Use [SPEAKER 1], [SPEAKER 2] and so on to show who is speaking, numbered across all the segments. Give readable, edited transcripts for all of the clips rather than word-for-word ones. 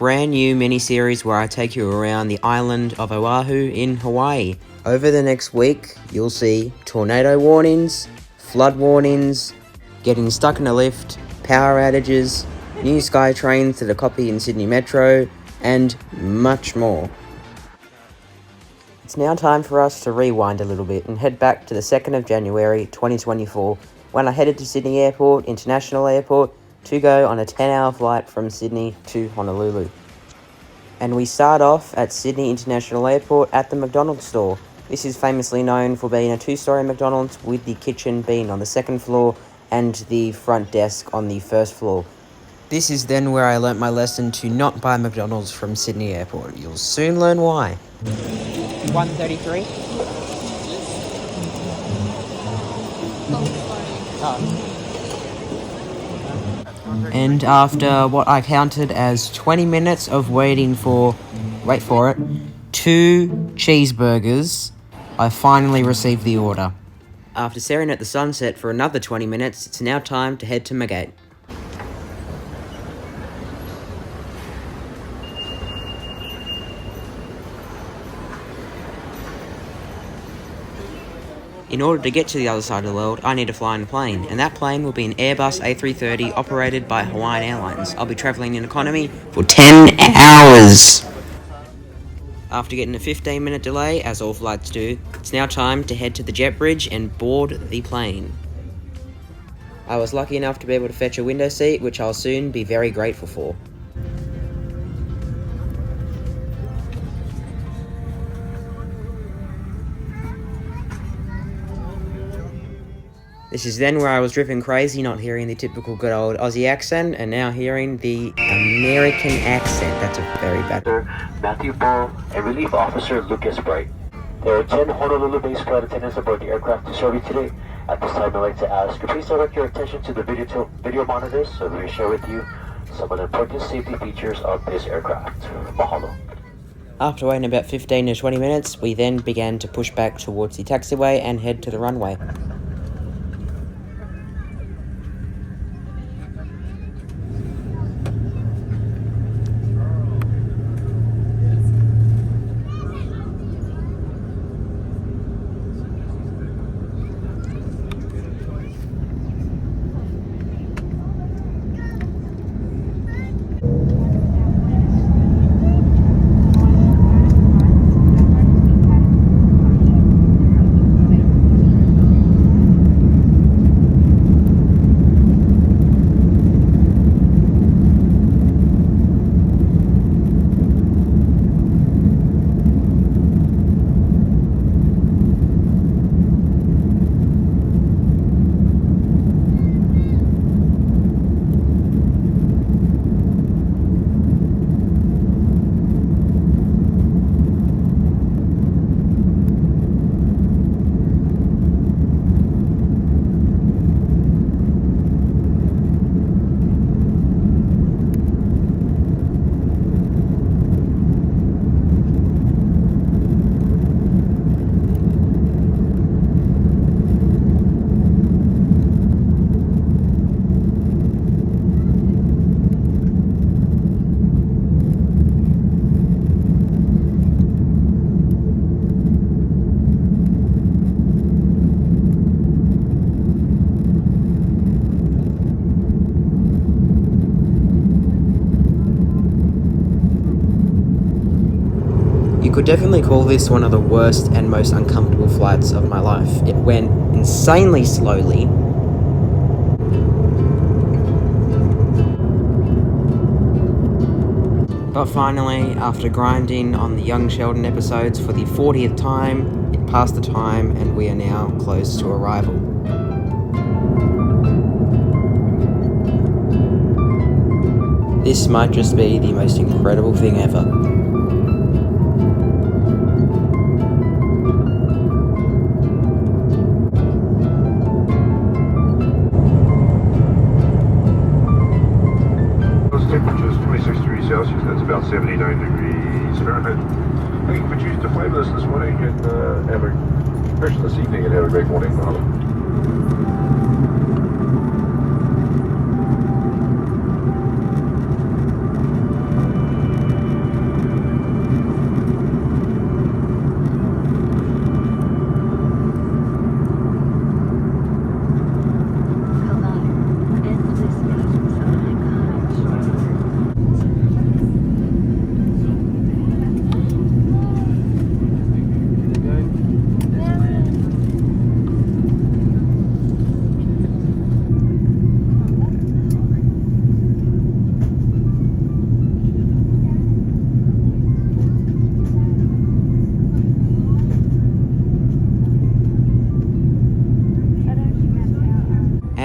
[SPEAKER 1] brand new mini-series where I take you around the island of Oahu in Hawaii. Over the next week, you'll see tornado warnings, flood warnings, getting stuck in a lift, power outages, new sky trains that are copied in Sydney Metro, and much more. It's now time for us to rewind a little bit and head back to the 2nd of January 2024 when I headed to Sydney Airport, International Airport, to go on a 10-hour flight from Sydney to Honolulu. And we start off at Sydney International Airport at the McDonald's store. This is famously known for being a 2-story McDonald's with the kitchen being on the 2nd floor and the front desk on the 1st floor. This is then where I learnt my lesson to not buy McDonald's from Sydney Airport. You'll soon learn why. 133. And after what I counted as 20 minutes of waiting for, wait for it, 2 cheeseburgers, I finally received the order. After staring at the sunset for another 20 minutes, it's now time to head to my gate. In order to get to the other side of the world, I need to fly in a plane, and that plane will be an Airbus A330 operated by Hawaiian Airlines. I'll be travelling in economy for 10 hours. After getting a 15-minute delay, as all flights do, it's now time to head to the jet bridge and board the plane. I was lucky enough to be able to fetch a window seat, which I'll soon be very grateful for. This is then where I was driven crazy not hearing the typical good old Aussie accent and now hearing the American accent. That's a very bad one.
[SPEAKER 2] Matthew Ball and Relief Officer Lucas Bright. There are 10 Honolulu-based flight attendants aboard the aircraft to serve you today. At this time, I'd like to ask, please direct your attention to the video monitors so we will share with you some of the important safety features of this aircraft. Mahalo.
[SPEAKER 1] After waiting about 15 to 20 minutes, we then began to push back towards the taxiway and head to the runway. You could definitely call this one of the worst and most uncomfortable flights of my life. It went insanely slowly. But finally, after grinding on the Young Sheldon episodes for the 40th time, it passed the time and we are now close to arrival. This might just be the most incredible thing ever.
[SPEAKER 3] Temperatures 26 degrees Celsius, that's about 79 degrees Fahrenheit. I think we choose to fly with us this morning and have a person this evening and have a great morning. Mahalo.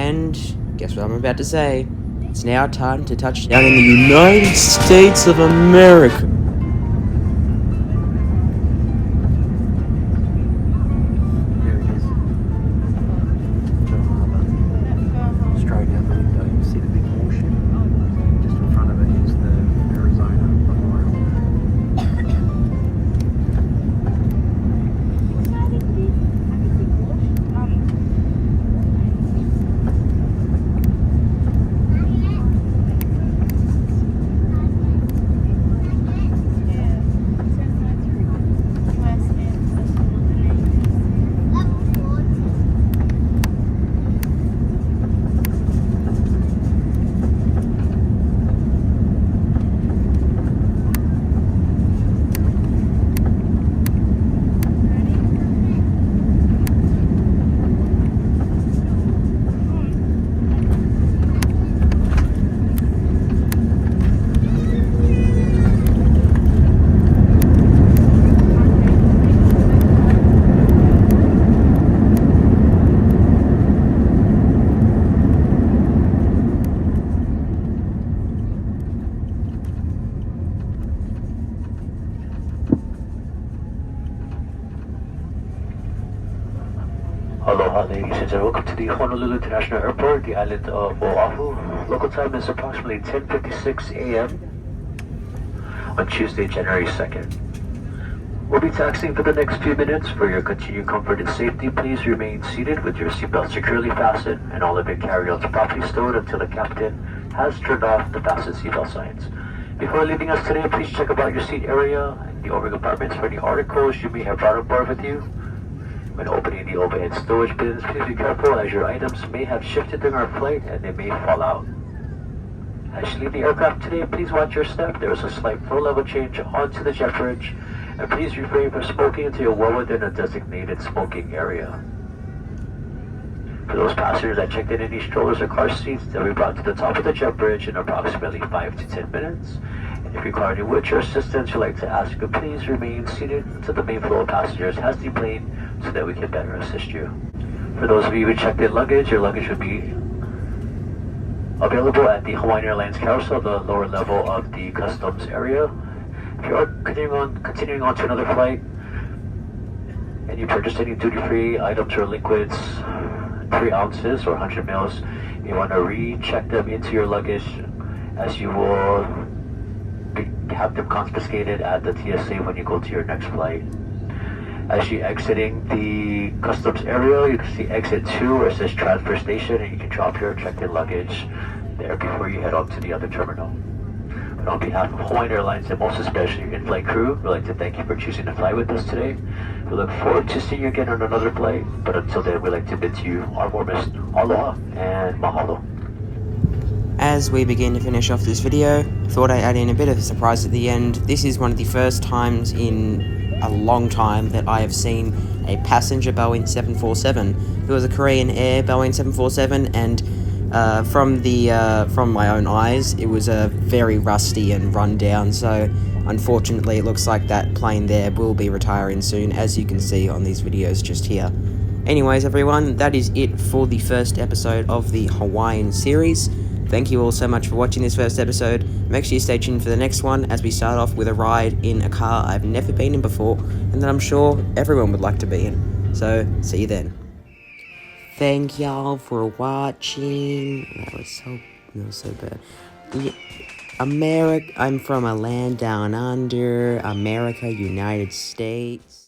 [SPEAKER 1] And guess what I'm about to say? It's now time to touch down in the United States of America. There it is. The harbour. Straight out the window, you see the big ocean. Just in front of it is the Arizona memorial.
[SPEAKER 2] Aloha, ladies and gentlemen. Welcome to the Honolulu International Airport, the island of Oahu. Local time is approximately 10:56 a.m. on Tuesday, January 2nd. We'll be taxiing for the next few minutes. For your continued comfort and safety, please remain seated with your seatbelt securely fastened and all of your carry-ons properly stowed until the captain has turned off the fasten seatbelt signs. Before leaving us today, please check about your seat area and the overhead compartments for any articles you may have brought on board with you. When opening the overhead storage bins, please be careful as your items may have shifted during our flight and they may fall out. As you leave the aircraft today, please watch your step. There is a slight flow level change onto the jet bridge, and please refrain from smoking until you're well within a designated smoking area. For those passengers that checked in any strollers or car seats, they'll be brought to the top of the jet bridge in approximately 5 to 10 minutes. And if you require any wheelchair assistance, you'd like to ask you please remain seated until the main flow of passengers has deplaned so that we can better assist you. For those of you who checked in luggage, your luggage would be available at the Hawaiian Airlines carousel, the lower level of the customs area. If you are continuing on to another flight and you purchased any duty-free items or liquids, 3 ounces or 100 mils, you want to recheck them into your luggage, as you will have them confiscated at the TSA when you go to your next flight. As you're exiting the customs area, you can see exit 2 where it says transfer station, and you can drop your checked-in luggage there before you head on to the other terminal. But on behalf of Hawaiian Airlines and most especially your in-flight crew, we'd like to thank you for choosing to fly with us today. We look forward to seeing you again on another flight, but until then, we'd like to bid to you our warmest aloha and mahalo.
[SPEAKER 1] As we begin to finish off this video, thought I'd add in a bit of a surprise at the end. This is one of the first times in a long time that I have seen a passenger Boeing 747. It was a Korean Air Boeing 747, and from my own eyes, it was very rusty and run down, so unfortunately it looks like that plane there will be retiring soon, as you can see on these videos just here. Anyways, everyone, that is it for the first episode of the Hawaiian series. Thank you all so much for watching this first episode. Make sure you stay tuned for the next one, as we start off with a ride in a car I've never been in before, and that I'm sure everyone would like to be in. So, see you then. Thank y'all for watching. That was so bad. Yeah. I'm from a land down under, America, United States.